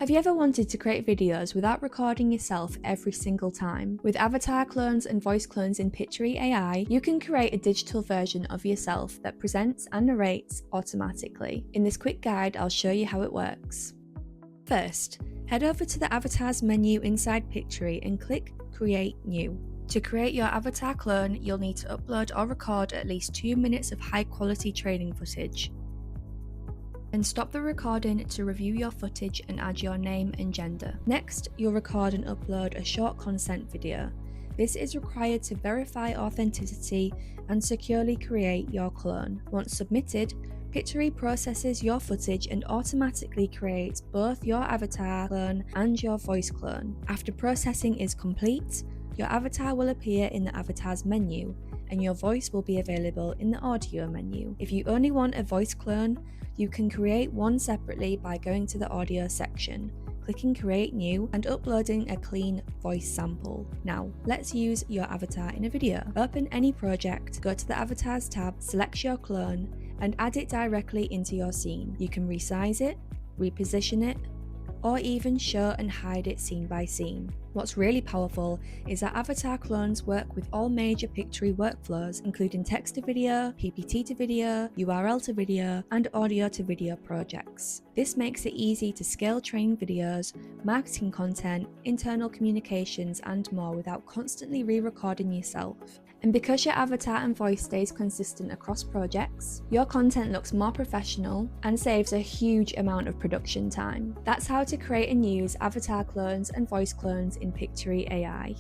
Have you ever wanted to create videos without recording yourself every single time? With avatar clones and voice clones in Pictory AI, you can create a digital version of yourself that presents and narrates automatically. In this quick guide, I'll show you how it works. First, head over to the Avatars menu inside Pictory and click Create New. To create your avatar clone, you'll need to upload or record at least 2 minutes of high-quality training footage. Then stop the recording to review your footage and add your name and gender. Next, you'll record and upload a short consent video. This is required to verify authenticity and securely create your clone. Once submitted, Pictory processes your footage and automatically creates both your avatar clone and your voice clone. After processing is complete, your avatar will appear in the Avatars menu, and your voice will be available in the Audio menu. If you only want a voice clone, you can create one separately by going to the Audio section, clicking Create New, and uploading a clean voice sample. Now, let's use your avatar in a video. Open any project, go to the Avatars tab, select your clone, and add it directly into your scene. You can resize it, reposition it, or even show and hide it scene by scene. What's really powerful is that avatar clones work with all major Pictory workflows, including text to video, PPT to video, URL to video, and audio to video projects. This makes it easy to scale training videos, marketing content, internal communications, and more without constantly re-recording yourself. And because your avatar and voice stays consistent across projects, your content looks more professional and saves a huge amount of production time. That's how to create and use avatar clones and voice clones in Pictory AI.